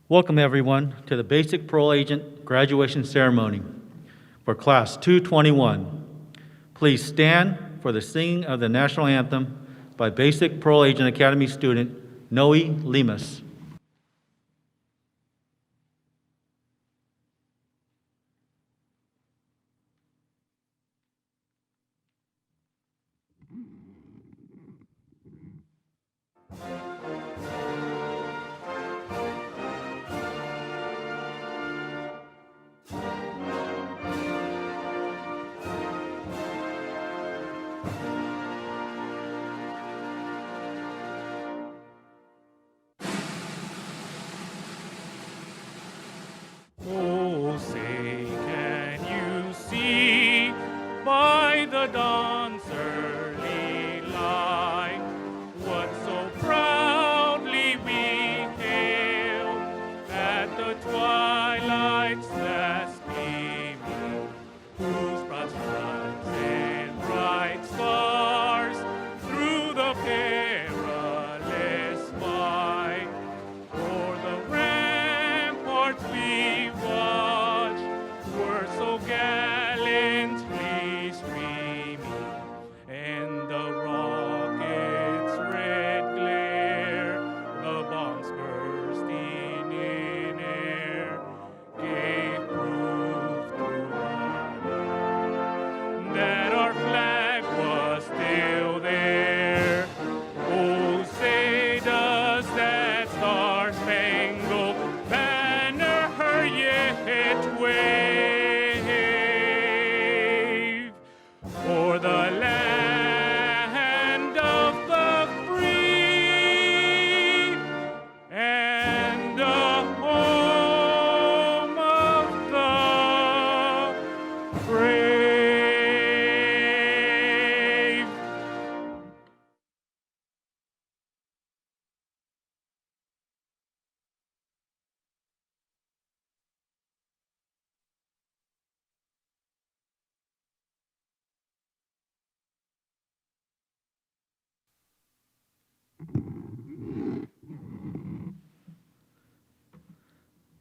Welcome everyone to the Basic Parole Agent graduation ceremony for Class 221. Please stand for the singing of the National Anthem by Basic Parole Agent Academy student Noe Lemus. Oh, say, can you see by the dawn's early light what so proudly we hailed at the twilight's last gleaming, whose broad stripes and bright stars through the perilous fight o'er the ramparts we watched were so gallantly streaming, and the rockets' red glare, the bombs bursting in air, gave proof to all that our flag was still there. Oh, say does that star-spangled banner yet wave o'er the land of the free and the home of the brave.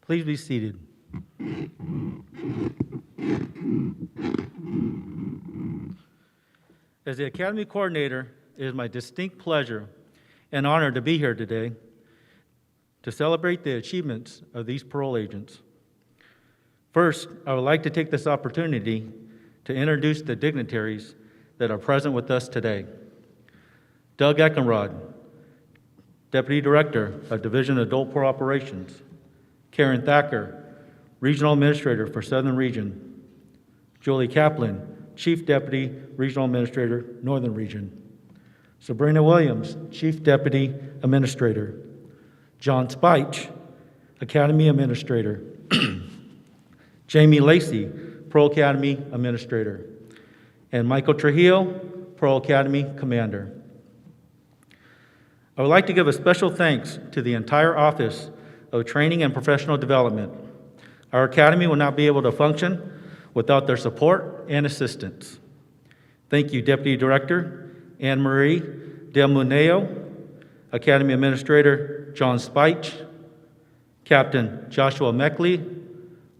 Please be seated. As the Academy Coordinator, it is my distinct pleasure and honor to be here today to celebrate the achievements of these parole agents. First, I would like to take this opportunity to introduce the dignitaries that are present with us today. Doug Eckenrod, Deputy Director of Division of Adult Parole Operations. Karen Thacker, Regional Administrator for Southern Region. Julie Kaplan, Chief Deputy Regional Administrator, Northern Region. Sabrina Williams, Chief Deputy Administrator. John Spike, Academy Administrator. Jamie Lacey, Parole Academy Administrator. And Michael Trujillo, Parole Academy Commander. I would like to give a special thanks to the entire Office of Training and Professional Development. Our Academy will not be able to function without their support and assistance. Thank you, Deputy Director Anne-Marie Del Muneo, Academy Administrator John Spike, Captain Joshua Meckley,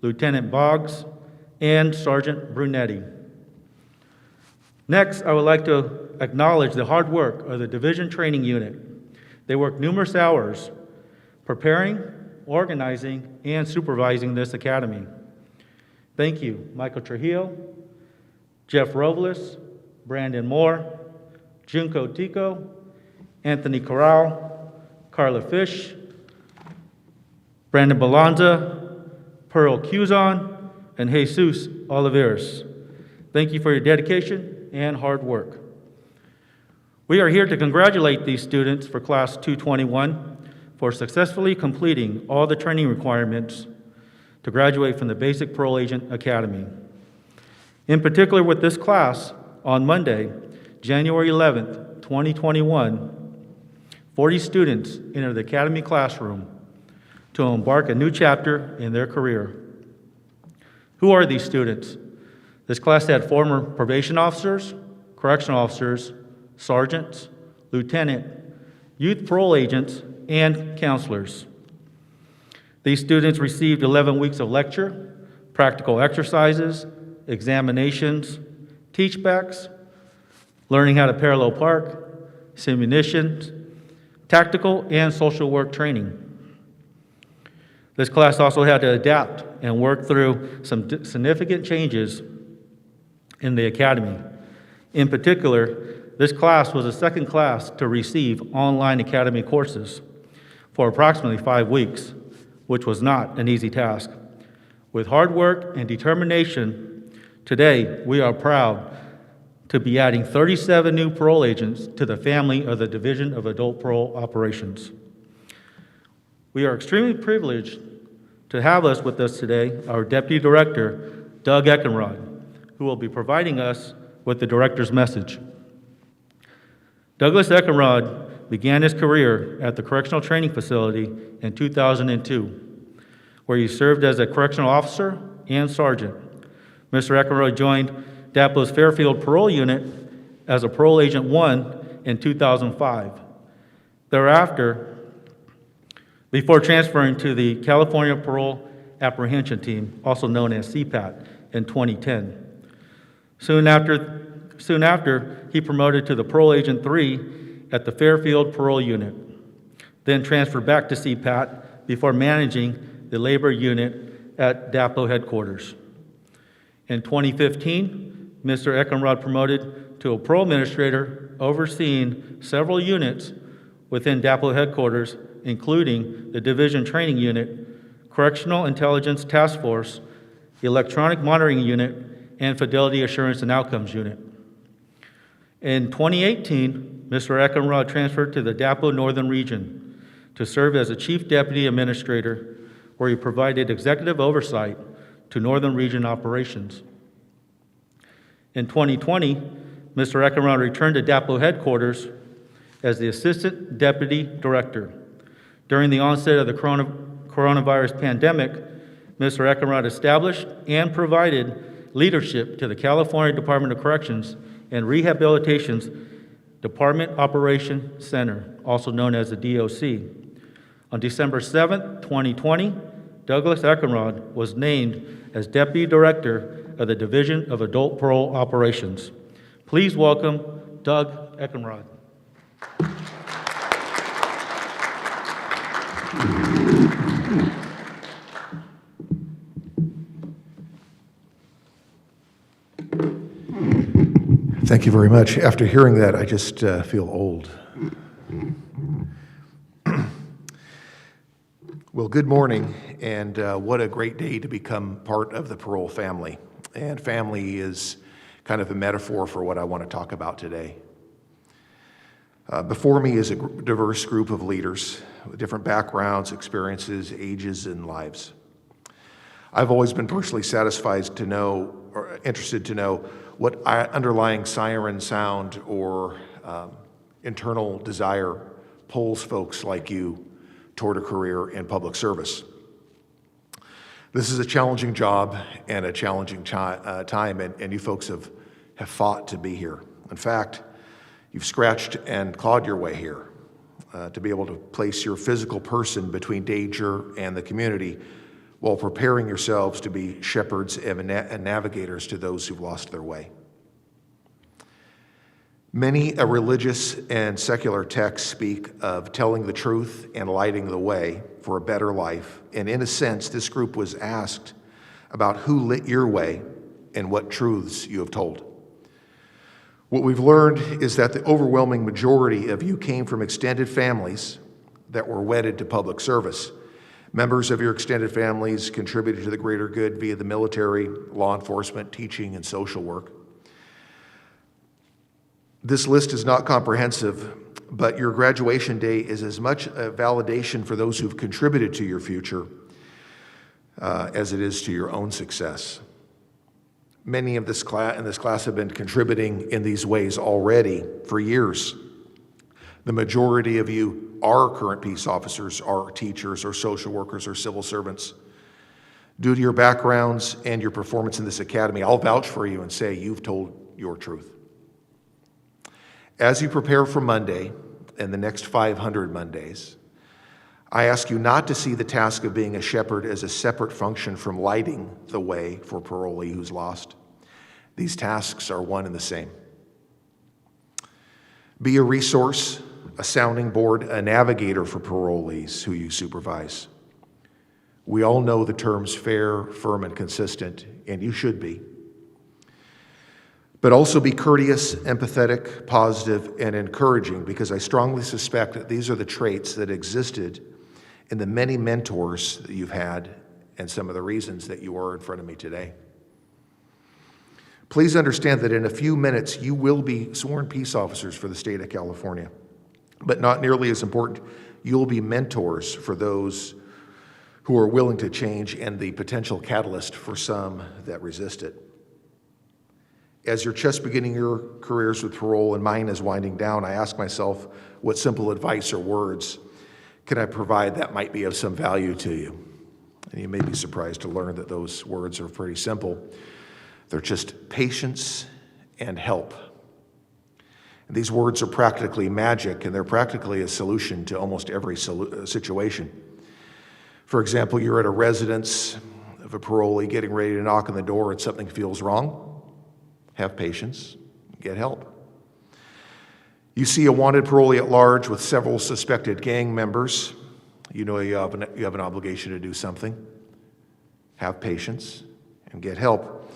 Lieutenant Boggs, and Sergeant Brunetti. Next, I would like to acknowledge the hard work of the Division Training Unit. They work numerous hours preparing, organizing, and supervising this academy. Thank you, Michael Trujillo, Jeff Robles, Brandon Moore, Junko Tico, Anthony Corral, Carla Fish, Brandon Balanza, Pearl Cuzon, and Jesus Oliveras. Thank you for your dedication and hard work. We are here to congratulate these students for Class 221 for successfully completing all the training requirements to graduate from the Basic Parole Agent Academy. In particular with this class, on Monday, January 11th, 2021, 40 students entered the Academy classroom to embark a new chapter in their career. Who are these students? This class had former probation officers, correctional officers, sergeants, lieutenant, youth parole agents, and counselors. These students received 11 weeks of lecture, practical exercises, examinations, teachbacks, learning how to parallel park, simulations, tactical and social work training. This class also had to adapt and work through some significant changes in the academy. In particular, this class was the second class to receive online academy courses for approximately 5 weeks, which was not an easy task. With hard work and determination, today we are proud to be adding 37 new parole agents to the family of the Division of Adult Parole Operations. We are extremely privileged to have us with us today, our Deputy Director, Doug Eckenrod, who will be providing us with the Director's message. Douglas Eckenrod began his career at the Correctional Training Facility in 2002, where he served as a correctional officer and sergeant. Mr. Eckenrod joined DAPO's Fairfield Parole Unit as a Parole Agent 1 in 2005. Thereafter, before transferring to the California Parole Apprehension Team, also known as CPAT, in 2010. Soon after, he promoted to the Parole Agent 3 at the Fairfield Parole Unit, then transferred back to CPAT before managing the labor unit at DAPO headquarters. In 2015, Mr. Eckenrod promoted to a parole administrator overseeing several units within DAPO headquarters, including the Division Training Unit, Correctional Intelligence Task Force, Electronic Monitoring Unit, and Fidelity Assurance and Outcomes Unit. In 2018, Mr. Eckenrod transferred to the DAPO Northern Region to serve as a Chief Deputy Administrator, where he provided executive oversight to Northern Region operations. In 2020, Mr. Eckenrod returned to DAPO headquarters as the Assistant Deputy Director. During the onset of the coronavirus pandemic, Mr. Eckenrod established and provided leadership to the California Department of Corrections and Rehabilitation's Department Operation Center, also known as the DOC. On December 7, 2020, Douglas Eckenrod was named as Deputy Director of the Division of Adult Parole Operations. Please welcome Doug Eckenrod. Thank you very much. After hearing that, I just feel old. Well, good morning, and what a great day to become part of the parole family. And family is kind of a metaphor for what I want to talk about today. Before me is a diverse group of leaders with different backgrounds, experiences, ages, and lives. I've always been personally satisfied to know, or interested to know, what underlying siren sound or internal desire pulls folks like you toward a career in public service. This is a challenging job and a challenging time, and you folks have fought to be here. In fact, you've scratched and clawed your way here to be able to place your physical person between danger and the community while preparing yourselves to be shepherds and navigators to those who've lost their way. Many a religious and secular texts speak of telling the truth and lighting the way for a better life, and in a sense, this group was asked about who lit your way and what truths you have told. What we've learned is that the overwhelming majority of you came from extended families that were wedded to public service. Members of your extended families contributed to the greater good via the military, law enforcement, teaching, and social work. This list is not comprehensive, but your graduation day is as much a validation for those who've contributed to your future as it is to your own success. Many of this class have been contributing in these ways already for years. The majority of you are current peace officers, are teachers, or social workers, or civil servants. Due to your backgrounds and your performance in this academy, I'll vouch for you and say you've told your truth. As you prepare for Monday and the next 500 Mondays, I ask you not to see the task of being a shepherd as a separate function from lighting the way for a parolee who's lost. These tasks are one and the same. Be a resource, a sounding board, a navigator for parolees who you supervise. We all know the terms fair, firm, and consistent, and you should be. But also be courteous, empathetic, positive, and encouraging, because I strongly suspect that these are the traits that existed in the many mentors that you've had and some of the reasons that you are in front of me today. Please understand that in a few minutes you will be sworn peace officers for the state of California. But not nearly as important, you'll be mentors for those who are willing to change and the potential catalyst for some that resist it. As you're just beginning your careers with parole and mine is winding down, I ask myself, what simple advice or words can I provide that might be of some value to you? And you may be surprised to learn that those words are pretty simple. They're just patience and help. And these words are practically magic, and they're practically a solution to almost every situation. For example, you're at a residence of a parolee getting ready to knock on the door and something feels wrong. Have patience, get help. You see a wanted parolee at large with several suspected gang members. You know you have an obligation to do something. Have patience and get help.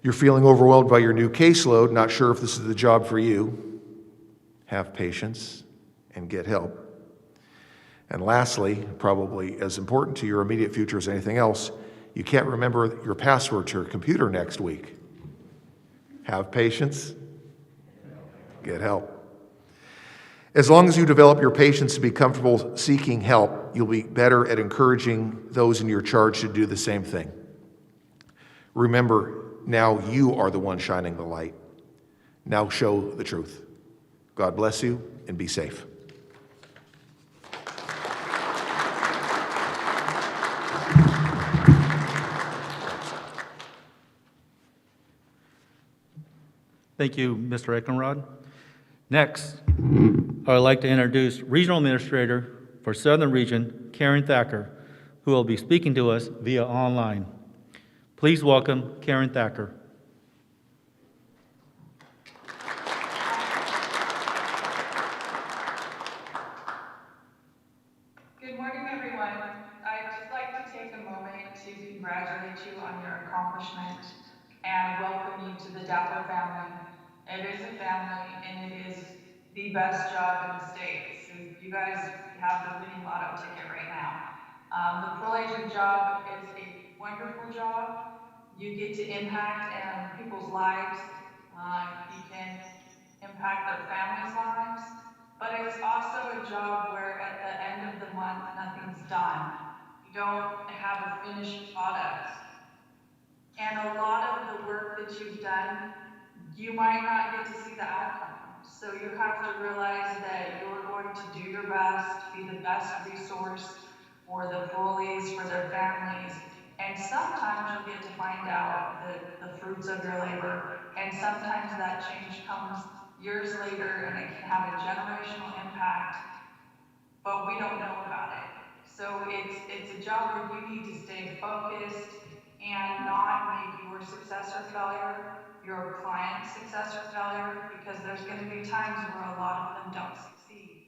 You're feeling overwhelmed by your new caseload, not sure if this is the job for you. Have patience and get help. And lastly, probably as important to your immediate future as anything else, you can't remember your password to your computer next week. Have patience, get help. As long as you develop your patience to be comfortable seeking help, you'll be better at encouraging those in your charge to do the same thing. Remember, now you are the one shining the light. Now show the truth. God bless you and be safe. Thank you, Mr. Eckenrod. Next, I would like to introduce Regional Administrator for Southern Region, Karen Thacker, who will be speaking to us via online. Please welcome Karen Thacker. Good morning, everyone. I'd just like to take a moment to congratulate you on your accomplishment and welcome you to the DAPO family. It is a family and it is the best job in the state. So you guys have the winning lotto ticket right now. The parole agent job is a wonderful job. You get to impact people's lives. You can impact their families' lives, but it's also a job where at the end of the month, nothing's done. You don't have a finished product. And a lot of the work that you've done, you might not get to see the outcome. So you have to realize that you're going to do your best, be the best resource for the parolees, for their families. And sometimes you'll get to find out the fruits of your labor. And sometimes that change comes years later and it can have a generational impact, but we don't know about it. So it's a job where you need to stay focused and not make your success or failure your client's success or failure, because there's going to be times where a lot of them don't succeed.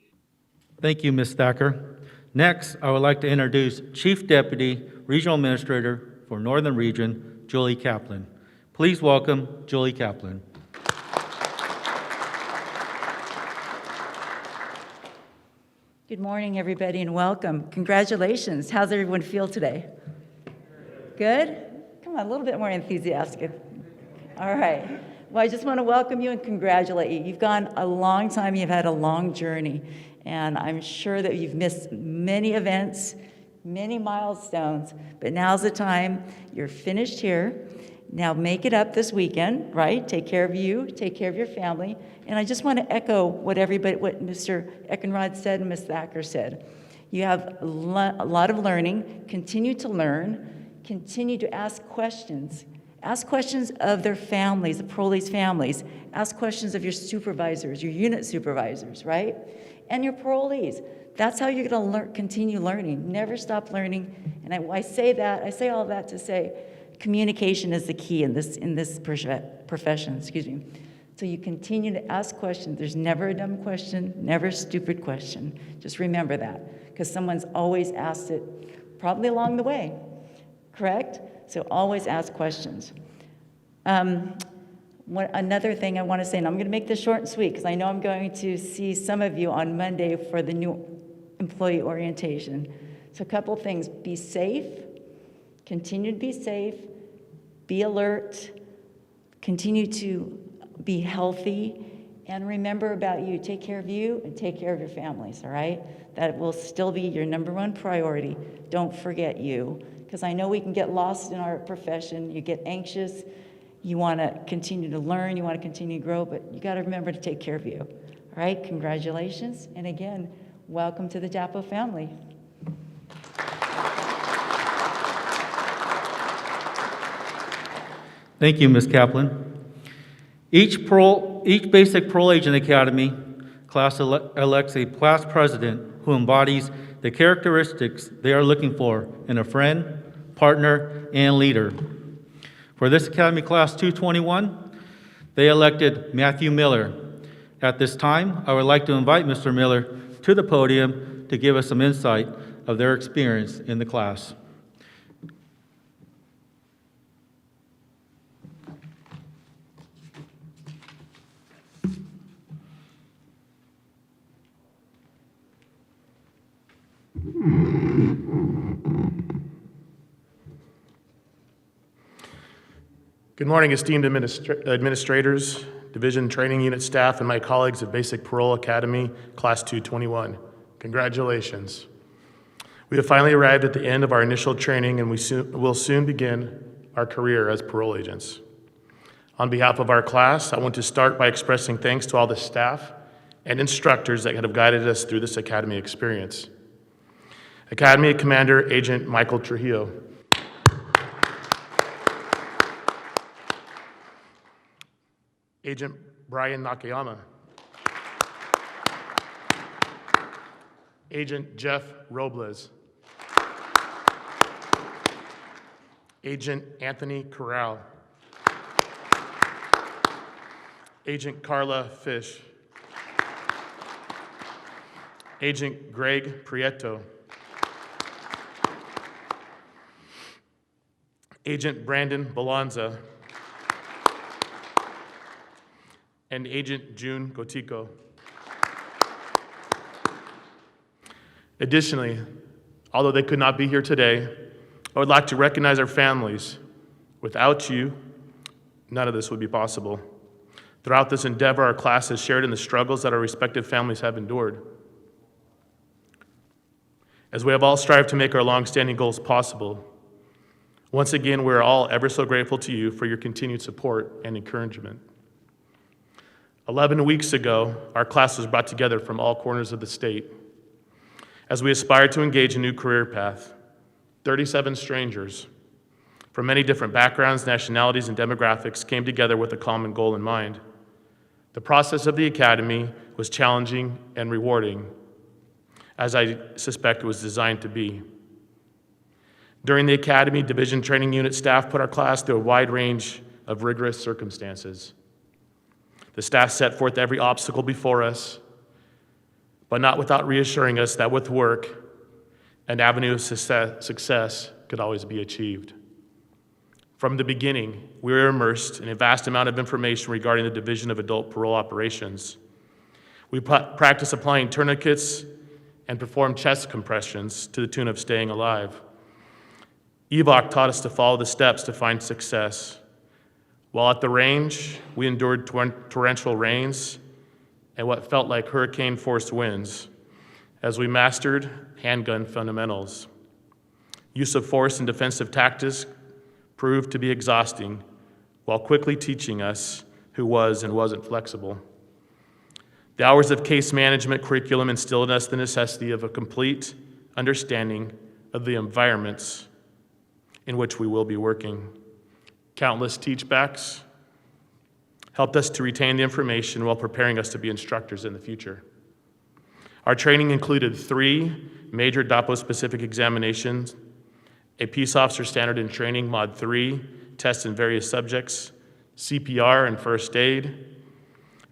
Thank you, Ms. Thacker. Next, I would like to introduce Chief Deputy Regional Administrator for Northern Region, Julie Kaplan. Please welcome Julie Kaplan. Good morning, everybody, and welcome. Congratulations. How's everyone feel today? Good? Come on, a little bit more enthusiastic. All right. Well, I just want to welcome you and congratulate you. You've gone a long time. You've had a long journey, and I'm sure that you've missed many events, many milestones, but now's the time. You're finished here. Now make it up this weekend, right? Take care of you, take care of your family. And I just want to echo what Mr. Eckenrod said and Ms. Thacker said. You have a lot of learning. Continue to learn. Continue to ask questions. Ask questions of their families, the parolees' families. Ask questions of your supervisors, your unit supervisors, right? And your parolees. that's how you're going to continue learning. Never stop learning. And I say all that to say communication is the key in this profession, excuse me. So you continue to ask questions. There's never a dumb question, never a stupid question. Just remember that, because someone's always asked it probably along the way, correct? So always ask questions. Another thing I want to say, and I'm going to make this short and sweet, because I know I'm going to see some of you on Monday for the new employee orientation. So a couple things: be safe, continue to be safe, be alert, continue to be healthy, and remember about you. Take care of you and take care of your families, all right? That will still be your number one priority. Don't forget you, because I know we can get lost in our profession. You get anxious. You want to continue to learn. You want to continue to grow, but you got to remember to take care of you, all right? Congratulations, and again, welcome to the DAPO family. Thank you, Ms. Kaplan. Each basic parole agent academy class elects a class president who embodies the characteristics they are looking for in a friend, partner, and leader. For this Academy Class 221, they elected Matthew Miller. At this time, I would like to invite Mr. Miller to the podium to give us some insight of their experience in the class. Good morning, esteemed administrators, Division Training Unit staff, and my colleagues at Basic Parole Academy, Class 221. Congratulations. We have finally arrived at the end of our initial training, and we will soon begin our career as parole agents. On behalf of our class, I want to start by expressing thanks to all the staff and instructors that have guided us through this Academy experience. Academy Commander Agent Michael Trujillo, Agent Brian Nakayama, Agent Jeff Robles, Agent Anthony Corral, Agent Carla Fish, Agent Greg Prieto, Agent Brandon Balanza, and Agent June Gotico. Additionally, although they could not be here today, I would like to recognize our families. Without you, none of this would be possible. Throughout this endeavor, our class has shared in the struggles that our respective families have endured. As we have all strived to make our long-standing goals possible, once again, we are all ever so grateful to you for your continued support and encouragement. 11 weeks ago, our class was brought together from all corners of the state. As we aspired to engage a new career path, 37 strangers from many different backgrounds, nationalities, and demographics came together with a common goal in mind. The process of the academy was challenging and rewarding, as I suspect it was designed to be. During the academy, Division Training Unit staff put our class through a wide range of rigorous circumstances. The staff set forth every obstacle before us, but not without reassuring us that with work, an avenue of success could always be achieved. From the beginning, we were immersed in a vast amount of information regarding the Division of Adult Parole Operations. We practiced applying tourniquets and performed chest compressions to the tune of staying alive. EVOC taught us to follow the steps to find success. While at the range, we endured torrential rains and what felt like hurricane-force winds as we mastered handgun fundamentals. Use of force and defensive tactics proved to be exhausting while quickly teaching us who was and wasn't flexible. The hours of case management curriculum instilled in us the necessity of a complete understanding of the environments in which we will be working. Countless teachbacks helped us to retain the information while preparing us to be instructors in the future. Our training included 3 major DAPO-specific examinations, a Peace Officer Standard in Training Mod 3, tests in various subjects, CPR and first aid,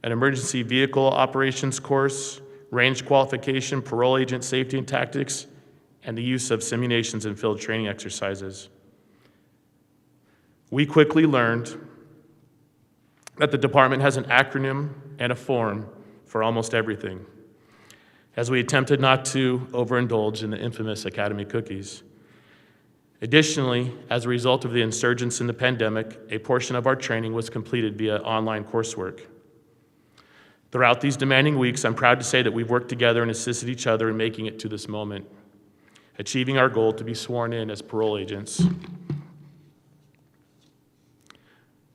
an emergency vehicle operations course, range qualification, parole agent safety and tactics, and the use of simulations and field training exercises. We quickly learned that the department has an acronym and a form for almost everything, as we attempted not to overindulge in the infamous Academy cookies. Additionally, as a result of the insurgence in the pandemic, a portion of our training was completed via online coursework. Throughout these demanding weeks, I'm proud to say that we've worked together and assisted each other in making it to this moment, achieving our goal to be sworn in as parole agents.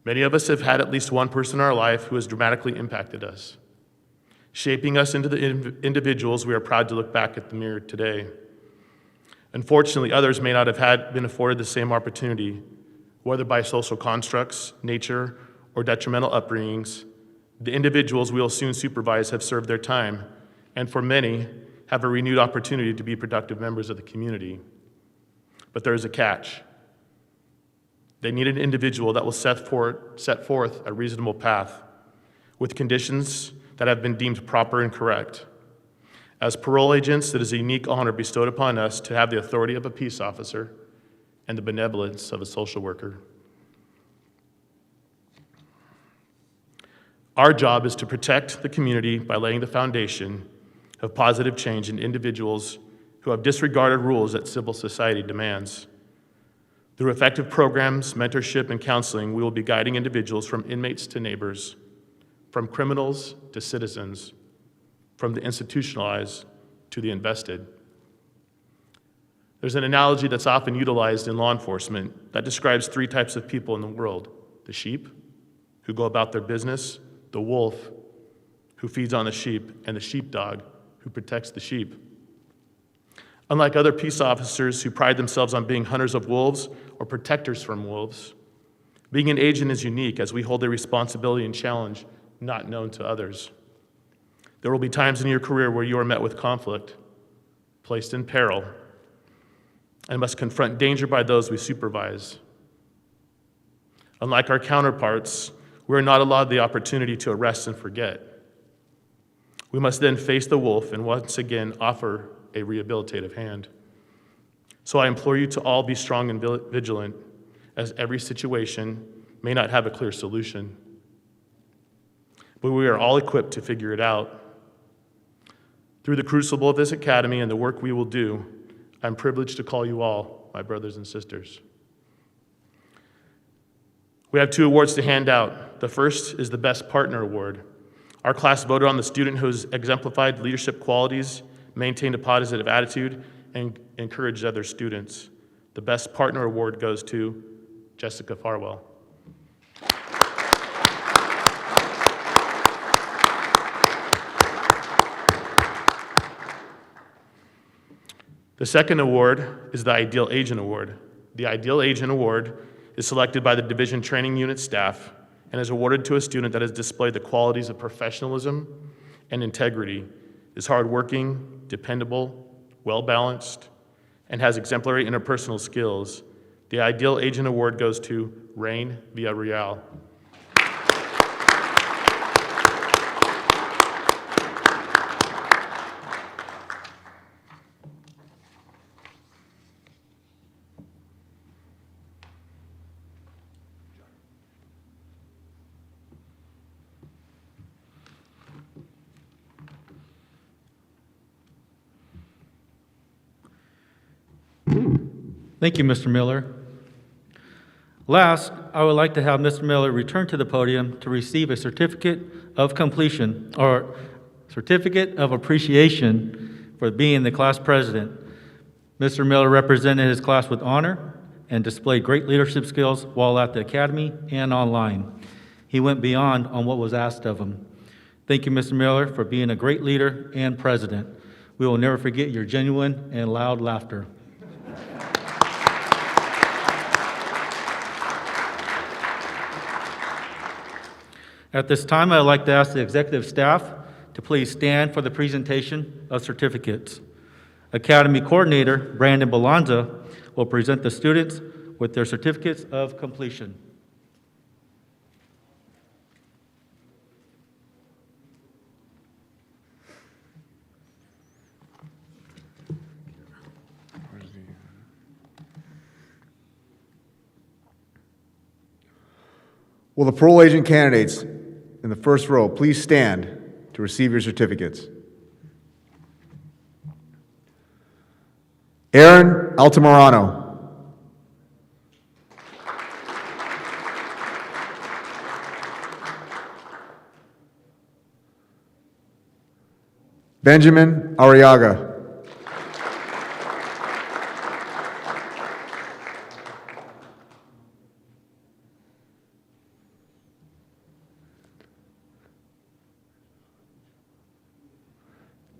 Many of us have had at least one person in our life who has dramatically impacted us, shaping us into the individuals we are proud to look back at the mirror today. Unfortunately, others may not have been afforded the same opportunity, whether by social constructs, nature, or detrimental upbringings. The individuals we will soon supervise have served their time, and for many, have a renewed opportunity to be productive members of the community. But there is a catch. They need an individual that will set forth a reasonable path with conditions that have been deemed proper and correct. As parole agents, it is a unique honor bestowed upon us to have the authority of a peace officer and the benevolence of a social worker. Our job is to protect the community by laying the foundation of positive change in individuals who have disregarded rules that civil society demands. Through effective programs, mentorship, and counseling, we will be guiding individuals from inmates to neighbors, from criminals to citizens, from the institutionalized to the invested. There's an analogy that's often utilized in law enforcement that describes 3 types of people in the world: the sheep, who go about their business; the wolf, who feeds on the sheep; and the sheepdog, who protects the sheep. Unlike other peace officers who pride themselves on being hunters of wolves or protectors from wolves, being an agent is unique, as we hold a responsibility and challenge not known to others. There will be times in your career where you are met with conflict, placed in peril, and must confront danger by those we supervise. Unlike our counterparts, we are not allowed the opportunity to arrest and forget. We must then face the wolf and once again offer a rehabilitative hand. So I implore you to all be strong and vigilant, as every situation may not have a clear solution. But we are all equipped to figure it out. Through the crucible of this academy and the work we will do, I'm privileged to call you all my brothers and sisters. We have 2 awards to hand out. The first is the Best Partner Award. Our class voted on the student who has exemplified leadership qualities, maintained a positive attitude, and encouraged other students. The Best Partner Award goes to Jessica Farwell. The second award is the Ideal Agent Award. The Ideal Agent Award is selected by the Division Training Unit staff and is awarded to a student that has displayed the qualities of professionalism and integrity, is hardworking, dependable, well-balanced, and has exemplary interpersonal skills. The Ideal Agent Award goes to Rain Villarreal. Thank you, Mr. Miller. Last, I would like to have Mr. Miller return to the podium to receive a certificate of completion or certificate of appreciation for being the class president. Mr. Miller represented his class with honor and displayed great leadership skills while at the academy and online. He went beyond on what was asked of him. Thank you, Mr. Miller, for being a great leader and president. We will never forget your genuine and loud laughter. At this time, I'd like to ask the executive staff to please please stand for the presentation of certificates. Academy Coordinator Brandon Balanza will present the students with their certificates of completion. Will the parole agent candidates in the first row please stand to receive your certificates? Aaron Altamirano. Benjamin Arriaga.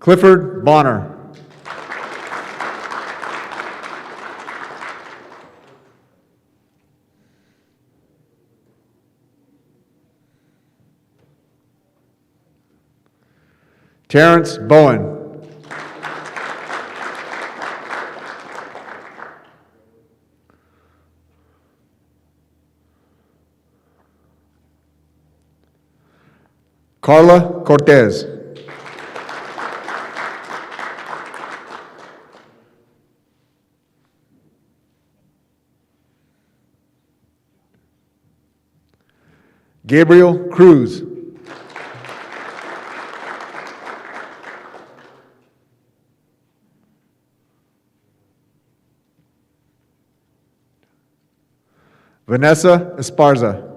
Clifford Bonner. Terrence Bowen. Carla Cortez. Gabriel Cruz. Vanessa Esparza.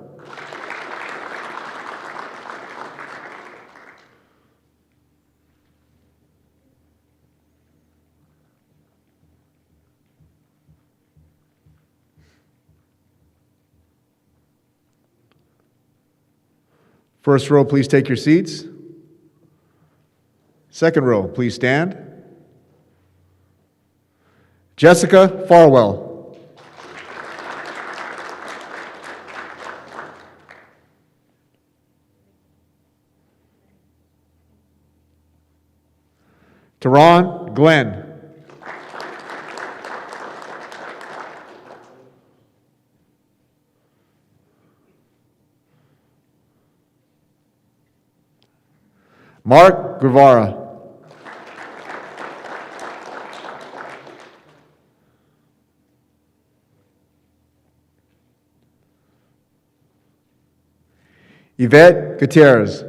First row, please take your seats. Second row, please stand. Jessica Farwell. Teron Glenn. Mark Guevara. Yvette Gutierrez.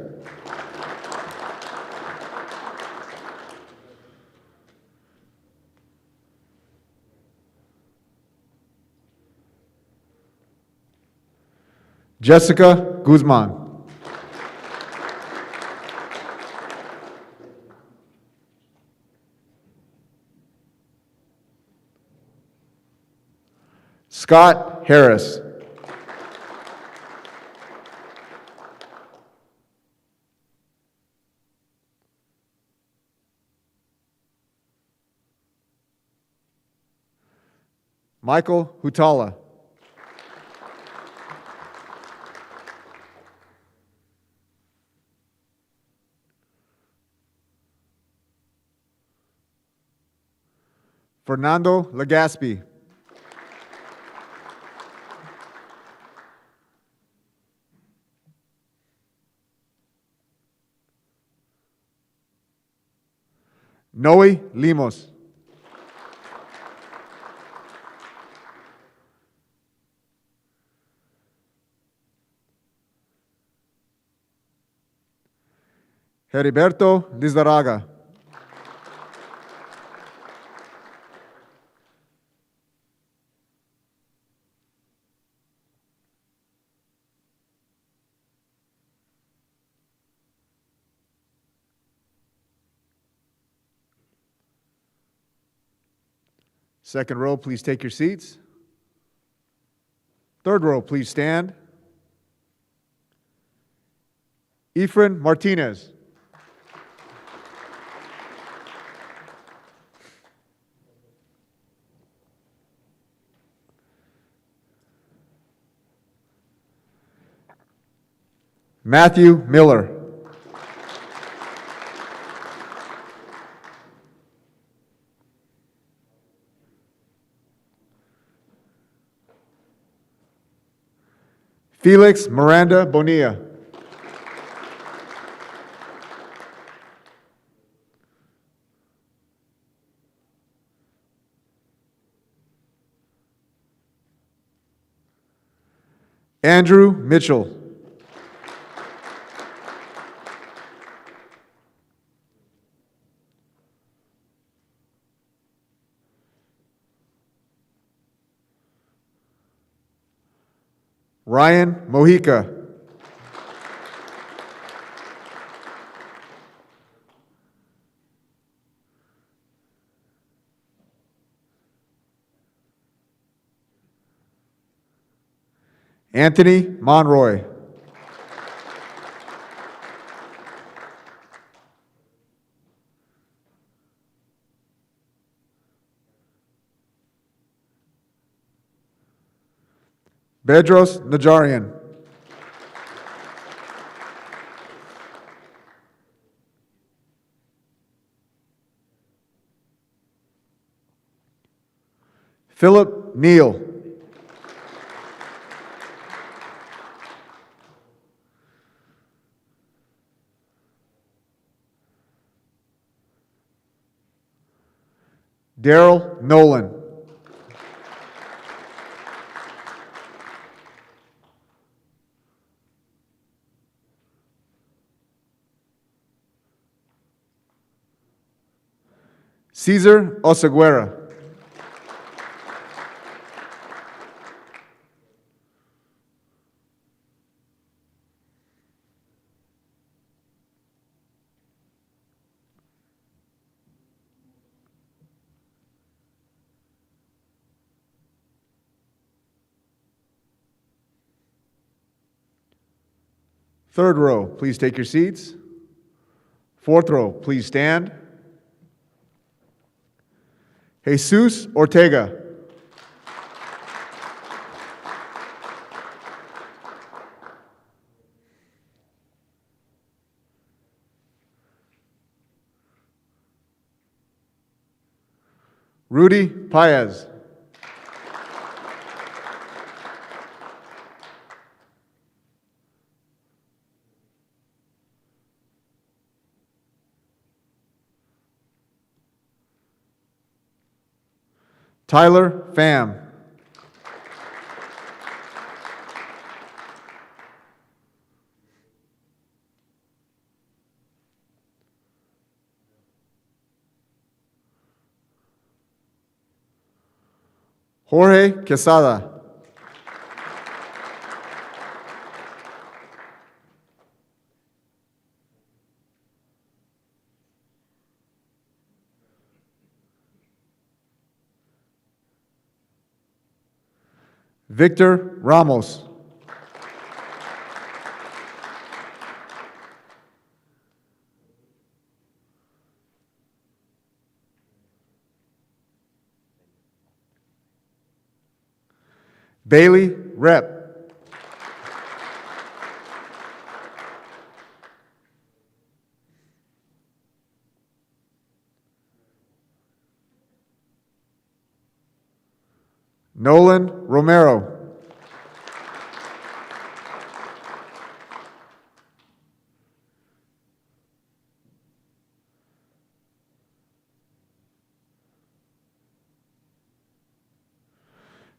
Jessica Guzman. Scott Harris. Michael Hutala. Fernando Legaspi. Noe Limos. Heriberto Lizaraga. Second row, please take your seats. Third row, please stand. Efren Martinez. Matthew Miller. Felix Miranda Bonilla. Andrew Mitchell. Ryan Mojica. Anthony Monroy. Bedros Najarian. Philip Neal. Daryl Nolan. Cesar Oseguera. Third row, please take your seats. Fourth row, please stand. Jesus Ortega. Rudy Paez. Tyler Pham. Jorge Quesada. Victor Ramos. Bailey Rep. Nolan Romero.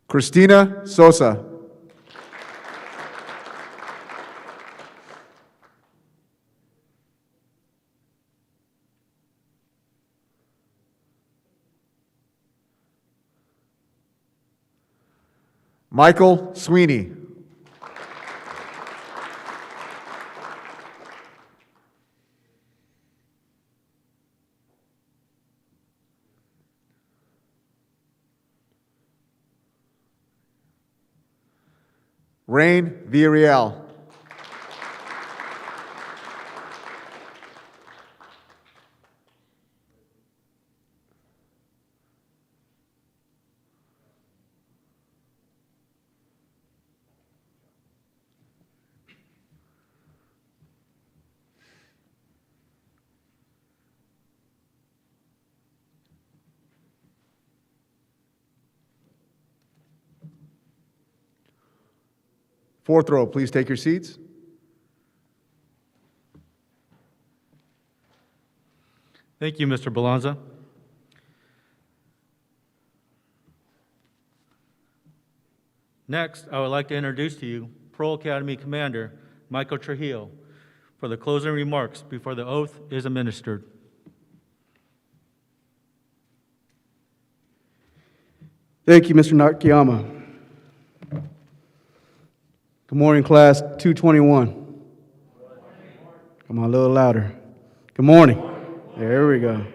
Christina Sosa. Michael Sweeney. Rain Villarreal. Fourth row, please take your seats. Thank you, Mr. Balanza. Next, I would like to introduce to you Parole Academy Commander Michael Trujillo for the closing remarks before the oath is administered. Thank you, Mr. Nakayama. Good morning, class 221. Come on, a little louder. Good morning. There we go.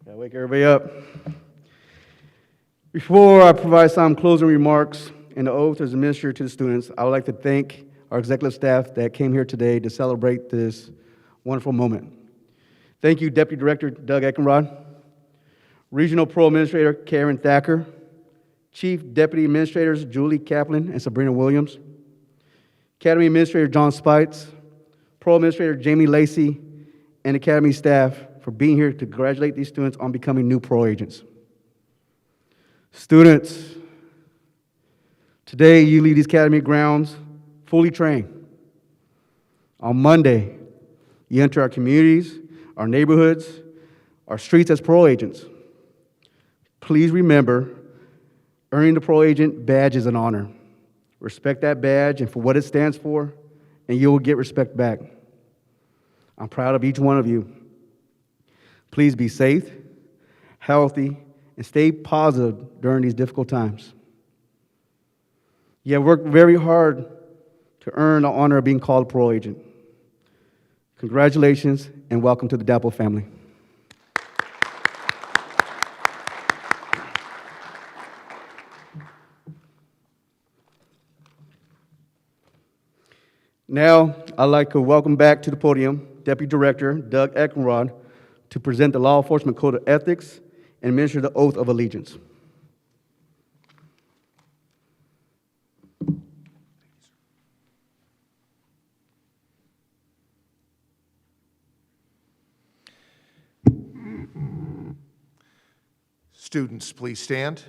Gotta wake everybody up. Before I provide some closing remarks and the oath is administered to the students, I would like to thank our executive staff that came here today to celebrate this wonderful moment. Thank you, Deputy Director Doug Eckenrod, Regional Parole Administrator Karen Thacker, Chief Deputy Administrators Julie Kaplan and Sabrina Williams, Academy Administrator John Spites, Parole Administrator Jamie Lacey, and Academy staff for being here to congratulate these students on becoming new parole agents. Students, today you leave these Academy grounds fully trained. On Monday, you enter our communities, our neighborhoods, our streets as parole agents. Please remember, earning the parole agent badge is an honor. Respect that badge and for what it stands for, and you will get respect back. I'm proud of each one of you. Please be safe, healthy, and stay positive during these difficult times. You have worked very hard to earn the honor of being called a parole agent. Congratulations and welcome to the DAPL family. Now, I'd like to welcome back to the podium Deputy Director Doug Eckenrod to present the Law Enforcement Code of Ethics and administer the Oath of Allegiance. Students, please stand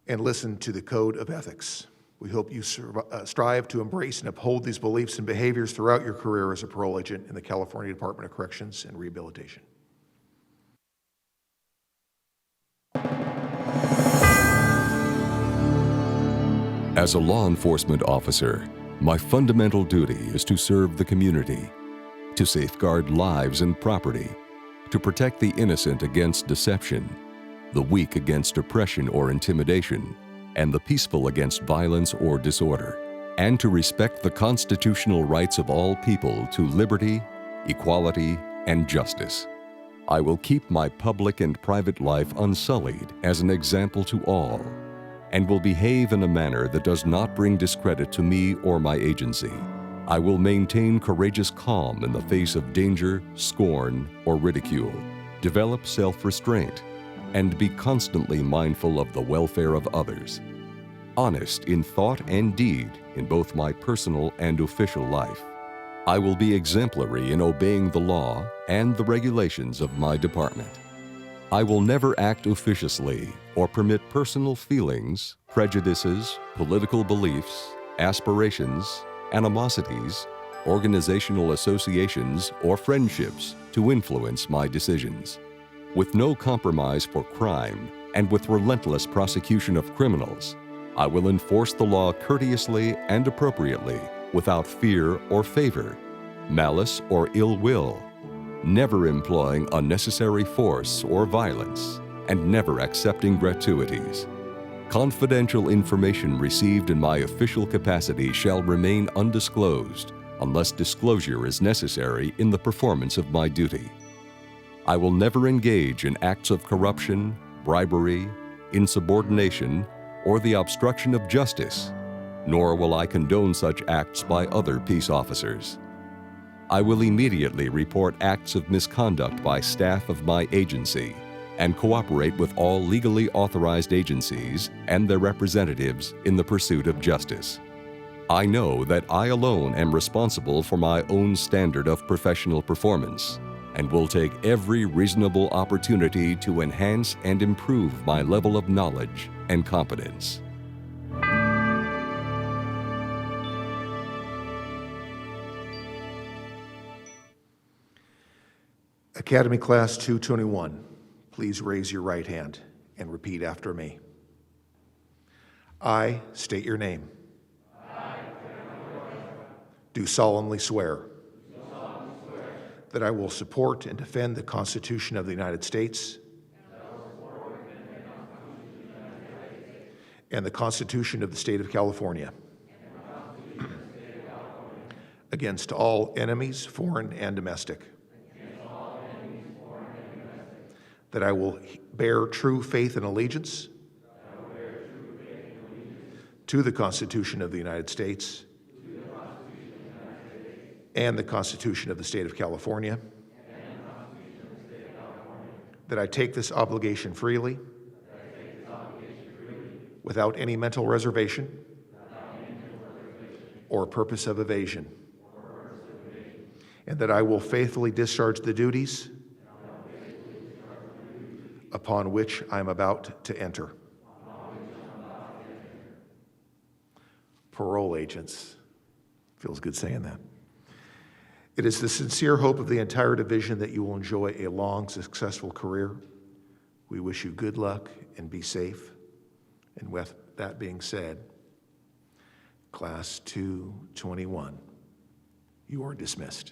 and listen to the Code of Ethics. We hope you strive to embrace and uphold these beliefs and behaviors throughout your career as a parole agent in the California Department of Corrections and Rehabilitation. As a law enforcement officer, my fundamental duty is to serve the community, to safeguard lives and property, to protect the innocent against deception, the weak against oppression or intimidation, and the peaceful against violence or disorder, and to respect the constitutional rights of all people to liberty, equality, and justice. I will keep my public and private life unsullied as an example to all, and will behave in a manner that does not bring discredit to me or my agency. I will maintain courageous calm in the face of danger, scorn, or ridicule, develop self-restraint, and be constantly mindful of the welfare of others. Honest in thought and deed in both my personal and official life. I will be exemplary in obeying the law and the regulations of my department. I will never act officiously or permit personal feelings, prejudices, political beliefs, aspirations, animosities, organizational associations, or friendships to influence my decisions. With no compromise for crime and with relentless prosecution of criminals, I will enforce the law courteously and appropriately, without fear or favor, malice or ill will, never employing unnecessary force or violence, and never accepting gratuities. Confidential information received in my official capacity shall remain undisclosed unless disclosure is necessary in the performance of my duty. I will never engage in acts of corruption, bribery, insubordination, or the obstruction of justice, nor will I condone such acts by other peace officers. I will immediately report acts of misconduct by staff of my agency and cooperate with all legally authorized agencies and their representatives in the pursuit of justice. I know that I alone am responsible for my own standard of professional performance and will take every reasonable opportunity to enhance and improve my level of knowledge and competence. Academy Class 221, please raise your right hand and repeat after me. I state your name. Do solemnly swear that I will support and defend the Constitution of the United States and the Constitution of the State of California against all enemies, foreign and domestic. That I will bear true faith and allegiance to the Constitution of the United States and the Constitution of the State of California. That I take this obligation freely without any mental reservation or purpose of evasion. And that I will faithfully discharge the duties upon which I am about to enter. Parole agents. Feels good saying that. It is the sincere hope of the entire division that you will enjoy a long, successful career. We wish you good luck and be safe. And with that being said, Class 221, you are dismissed.